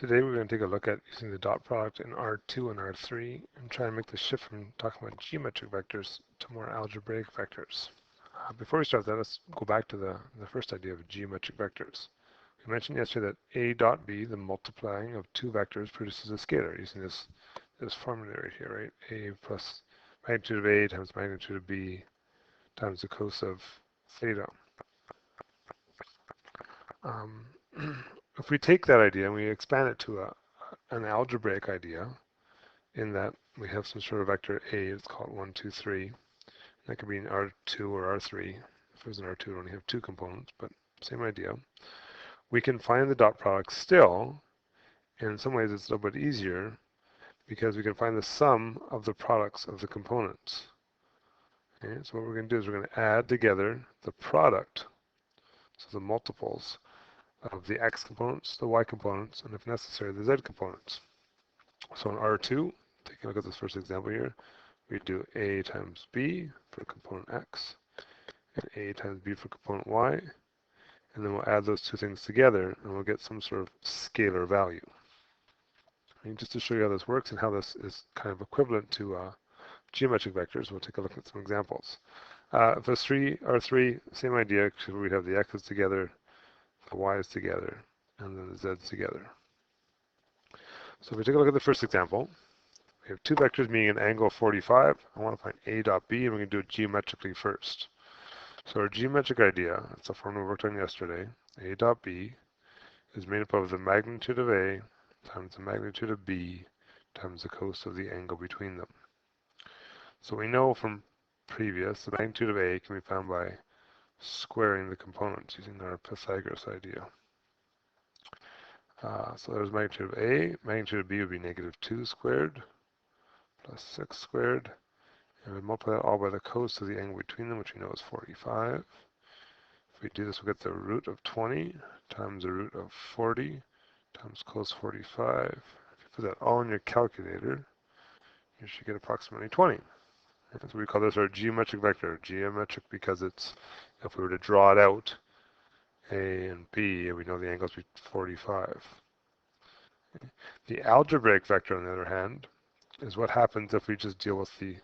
Today we're going to take a look at using the dot product in R2 and R3 and try and make the shift from talking about geometric vectors to more algebraic vectors. Before we start that, let's go back to the first idea of geometric vectors. We mentioned yesterday that A dot B, the multiplying of two vectors, produces a scalar using this formula right here, right? A plus magnitude of A times magnitude of B times the cos of theta. If we take that idea and we expand it to an algebraic idea, in that we have some sort of vector A, let's call it 1, 2, 3. That could be in R2 or R3. If it was in R2, it would only have two components, but same idea. We can find the dot product still, and in some ways it's a little bit easier because we can find the sum of the products of the components. Okay, so what we're going to do is we're going to add together the product, so the multiples of the x components, the y components, and if necessary, the z components. So in R2, taking a look at this first example here, we do A times B for component X, and A times B for component Y, and then we'll add those two things together, and we'll get some sort of scalar value. And just to show you how this works and how this is kind of equivalent to geometric vectors, we'll take a look at some examples. If it's R3, same idea, because we'd have the X's together, the Y's together, and then the Z's together. So if we take a look at the first example, we have two vectors meeting an angle of 45. I want to find A dot B, and we're going to do it geometrically first. So our geometric idea, that's the formula we worked on yesterday, A dot B is made up of the magnitude of A times the magnitude of B times the cos of the angle between them. So we know from previous, the magnitude of A can be found by squaring the components using our Pythagoras idea. So there's magnitude of A. Magnitude of B would be -2 squared plus 6 squared. And we multiply that all by the cos of the angle between them, which we know is 45. If we do this, we'll get the root of 20 times the root of 40 times cos 45. If you put that all in your calculator, you should get approximately 20. So we call this our geometric vector. Geometric because it's, if we were to draw it out, A and B, and we know the angles be 45. The algebraic vector, on the other hand, is what happens if we just deal with the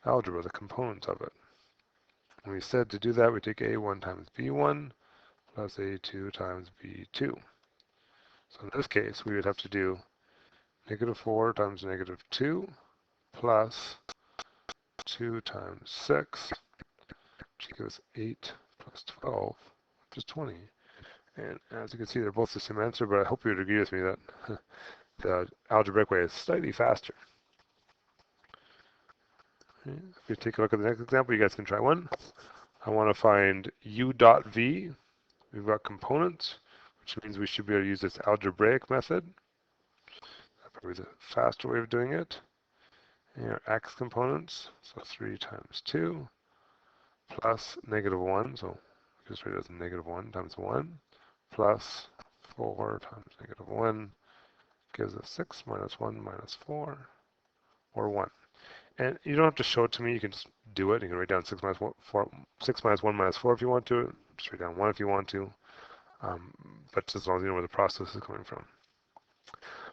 algebra, the components of it. And we said to do that, we take A1 times B1 plus A2 times B2. So in this case, we would have to do -4 times -2 plus 2 times 6, which gives 8 plus 12, which is 20. And as you can see, they're both the same answer, but I hope you would agree with me that the algebraic way is slightly faster. Okay. If you take a look at the next example, you guys can try one. I want to find U dot V. We've got components, which means we should be able to use this algebraic method. That's probably the faster way of doing it. And our x components, so 3 times 2 plus -1, so just write it as -1 times 1 plus 4 times -1 gives us 6 minus 1 minus 4, or 1. And you don't have to show it to me, you can just do it. You can write down 6 minus 1 minus 4 if you want to. Just write down 1 if you want to. But just as long as you know where the process is coming from.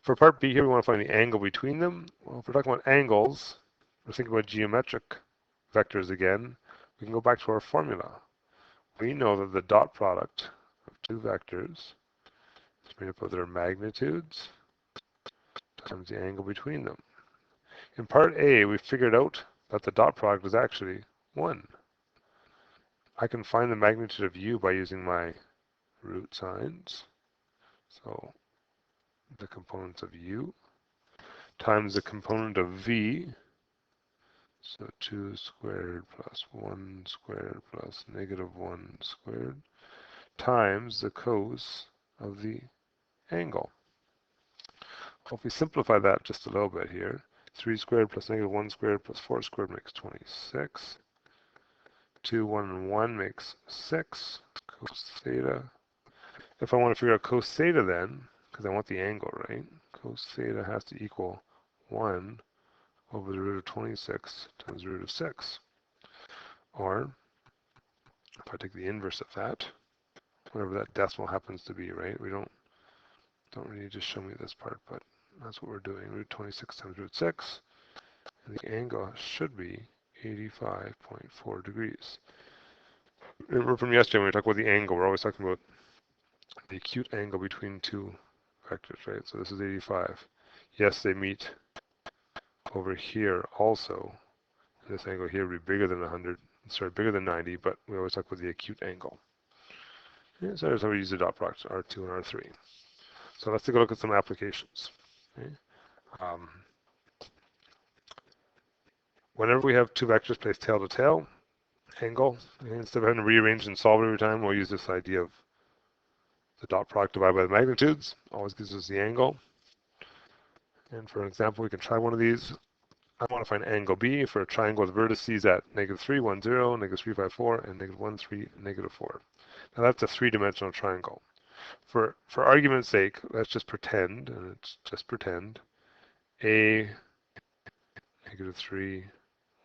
For part B here, we want to find the angle between them. Well, if we're talking about angles, we're thinking about geometric vectors again. We can go back to our formula. We know that the dot product of two vectors is made up of their magnitudes times the angle between them. In part A, we figured out that the dot product is actually 1. I can find the magnitude of U by using my root signs. So the components of U times the component of V. So 2 squared plus 1 squared plus -1 squared times the cos of the angle. Well, if we simplify that just a little bit here, 3 squared plus -1 squared plus 4 squared makes 26. 2, 1, and 1 makes 6 cos theta. If I want to figure out cos theta then, because I want the angle, right? Cos theta has to equal 1 over the root of 26 times the root of 6. Or, if I take the inverse of that, whatever that decimal happens to be, right? We don't don't really just show me this part, but that's what we're doing. Root 26 times root 6. And the angle should be 85.4 degrees. Remember from yesterday when we talked about the angle, we're always talking about the acute angle between two vectors, right? So this is 85. Yes, they meet over here also. This angle here would be bigger than 100, sorry, bigger than 90, but we always talk about the acute angle. Yeah, so that's how we use the dot product, R2 and R3. So let's take a look at some applications. Okay. Whenever we have two vectors placed tail to tail, angle, and instead of having to rearrange and solve it every time, we'll use this idea of the dot product divided by the magnitudes. Always gives us the angle. And for an example, we can try one of these. I want to find angle B for a triangle with vertices at -3, 1, 0, -3, 5, 4, and -1, 3, -4. Now that's a three-dimensional triangle. For argument's sake, let's just pretend, and it's just pretend, A, -3,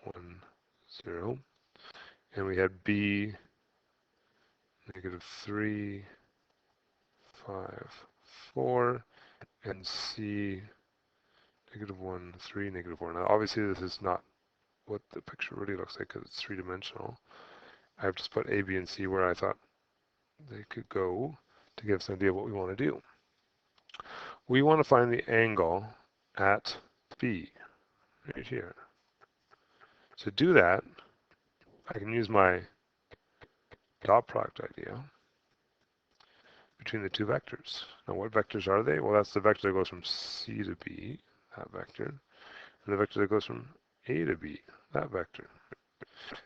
1, 0, and we had B, -3, 5, 4, and C, -1, 3, -4. Now obviously this is not what the picture really looks like because it's three-dimensional. I've just put A, B, and C where I thought they could go to give us an idea of what we want to do. We want to find the angle at B, right here. To do that, I can use my dot product idea between the two vectors. Now what vectors are they? Well, that's the vector that goes from C to B, that vector, and the vector that goes from A to B, that vector.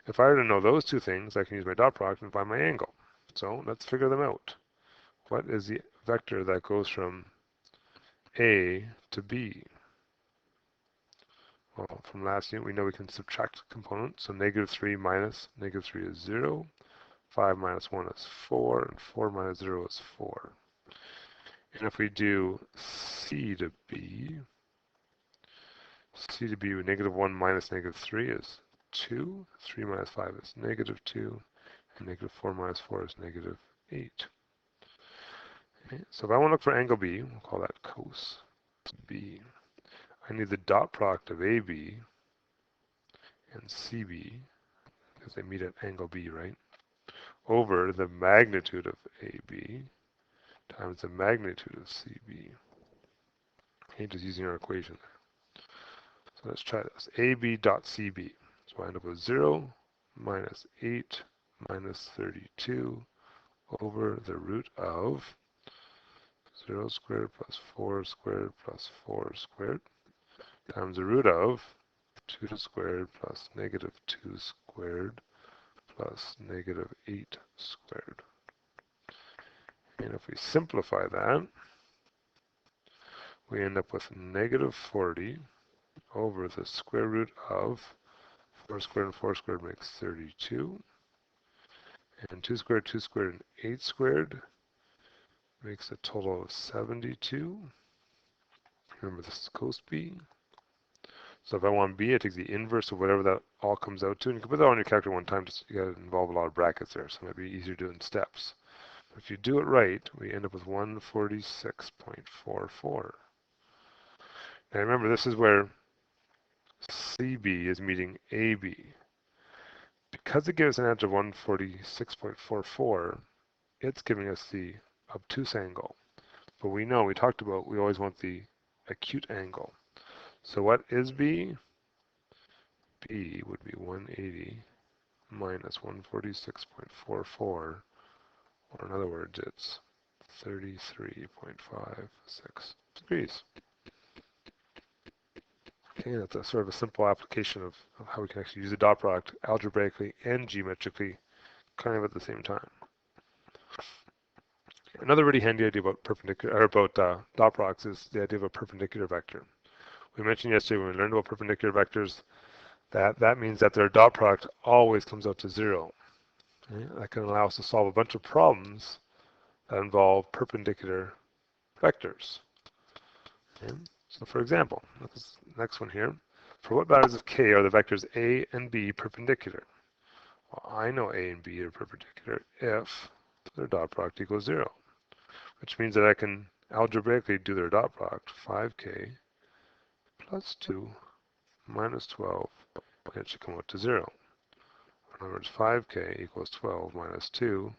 If I were to know those two things, I can use my dot product and find my angle. So let's figure them out. What is the vector that goes from A to B? Well, from last unit, we know we can subtract components. So -3 minus -3 is 0. 5 minus 1 is 4. And 4 minus 0 is 4. And if we do C to B, with -1 minus -3 is 2. 3 minus 5 is -2. And -4 minus 4 is -8. Okay, so if I want to look for angle B, we'll call that cos B. I need the dot product of AB and CB, because they meet at angle B, right? Over the magnitude of AB times the magnitude of CB. Okay, just using our equation there. So let's try this. AB dot CB. So I end up with 0 minus 8 minus 32 over the root of 0 squared plus 4 squared plus 4 squared times the root of 2 squared plus -2 squared plus -8 squared. And if we simplify that, we end up with -40 over the square root of 4 squared and 4 squared makes 32. And 2 squared, 2 squared, and 8 squared makes a total of 72. Remember, this is cos B. So if I want B, I take the inverse of whatever that all comes out to. And you can put that on your calculator one time, just you got to involve a lot of brackets there, so it might be easier to do in steps. But if you do it right, we end up with 146.44. Now remember, this is where CB is meeting AB. Because it gives an edge of 146.44, it's giving us the obtuse angle. But we know, we talked about, we always want the acute angle. So what is B? B would be 180 minus 146.44, or in other words, it's 33.56 degrees. Okay, that's a sort of a simple application of how we can actually use a dot product algebraically and geometrically kind of at the same time. Another really handy idea about dot products is the idea of a perpendicular vector. We mentioned yesterday when we learned about perpendicular vectors that means that their dot product always comes out to 0. Okay? That can allow us to solve a bunch of problems that involve perpendicular vectors. Okay? So for example, this next one here, for what values of k are the vectors a and b perpendicular? Well, I know a and b are perpendicular if their dot product equals 0, which means that I can algebraically do their dot product, 5k plus 2 minus 12, and it should come out to 0. In other words, 5k equals 12 minus 2,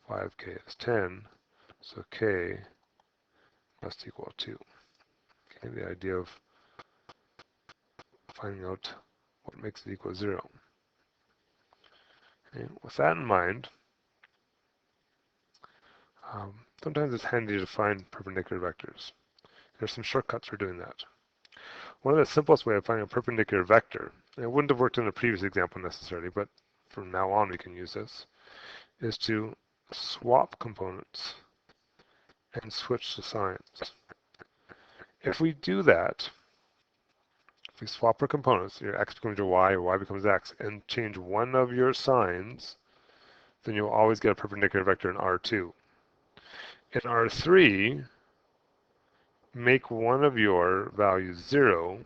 5k is 10, so k must equal 2. Okay, the idea of finding out what makes it equal 0. Okay, with that in mind, sometimes it's handy to find perpendicular vectors. There's some shortcuts for doing that. One of the simplest way of finding a perpendicular vector, and it wouldn't have worked in the previous example necessarily, but from now on we can use this, is to swap components and switch the signs. If we do that, if we swap our components, your x becomes your y or y becomes x, and change one of your signs, then you'll always get a perpendicular vector in R2. In R3, make one of your values 0,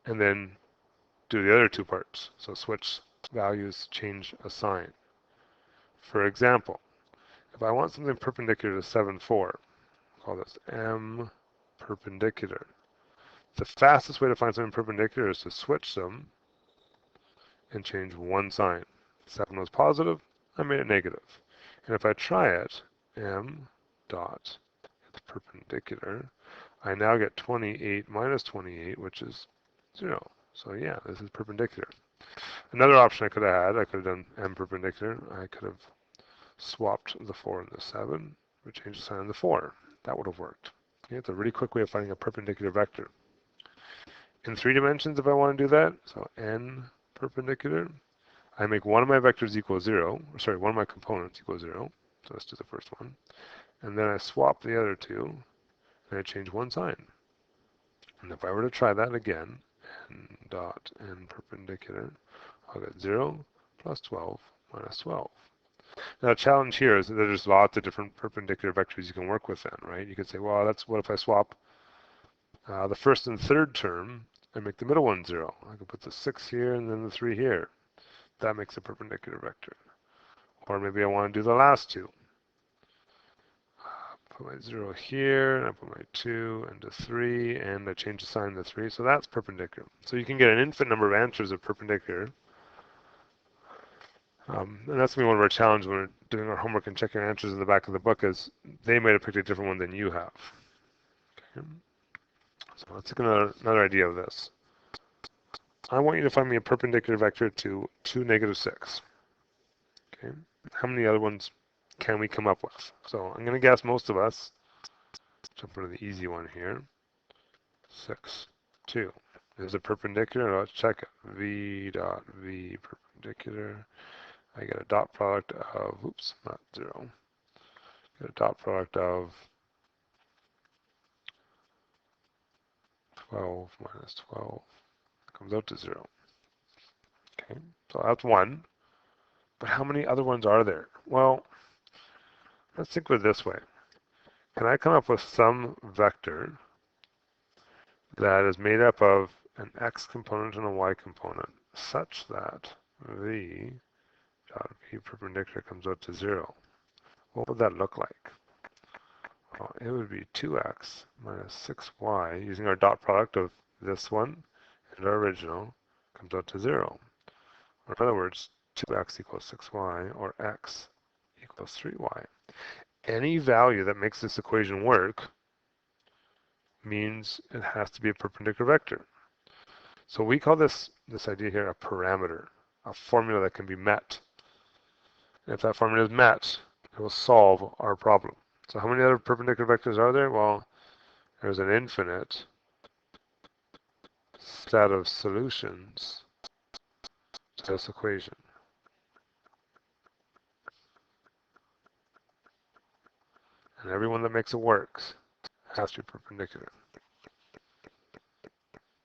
and then do the other two parts. So switch values, change a sign. For example, if I want something perpendicular to 7, 4, call this M perpendicular. The fastest way to find something perpendicular is to switch them and change one sign. 7 was positive, I made it negative. And if I try it, M dot, it's perpendicular, I now get 28 minus 28, which is 0. So yeah, this is perpendicular. Another option I could have had, I could have done M perpendicular. I could have swapped the 4 and the 7, we changed the sign on the 4. That would have worked. Okay, it's a really quick way of finding a perpendicular vector. In 3 dimensions, if I want to do that, so N perpendicular, I make one of my vectors equal 0, or sorry, one of my components equal 0. So let's do the first one. And then I swap the other two, and I change one sign. And if I were to try that again, N dot N perpendicular, I'll get 0 plus 12 minus 12. Now, the challenge here is that there's lots of different perpendicular vectors you can work with then, right? You could say, well, that's what if I swap the first and third term and make the middle one 0. I could put the 6 here and then the 3 here. That makes a perpendicular vector. Or maybe I want to do the last two. Put my 0 here, and I put my 2 into 3, and I change the sign to 3, so that's perpendicular. So you can get an infinite number of answers of perpendicular. And that's going to be one of our challenges when we're doing our homework and checking answers in the back of the book is they might have picked a different one than you have. Okay. So let's take another idea of this. I want you to find me a perpendicular vector to 2, negative 6. Okay. How many other ones can we come up with? So I'm going to guess most of us. Jump into the easy one here. 6, 2. Is it perpendicular? Let's check it. V dot V perpendicular. I get a dot product of, oops, not 0. Get a dot product of 12 minus 12. Comes out to 0. Okay, so that's one. But how many other ones are there? Well, let's think of it this way. Can I come up with some vector that is made up of an x component and a y component such that v dot v perpendicular comes out to 0? What would that look like? Well, it would be 2x minus 6y using our dot product of this one and our original comes out to 0. Or in other words, 2x equals 6y or x equals 3y. Any value that makes this equation work means it has to be a perpendicular vector. So we call this idea here a parameter, a formula that can be met. And if that formula is met, it will solve our problem. So how many other perpendicular vectors are there? Well, there's an infinite set of solutions to this equation. And every one that makes it works has to be perpendicular.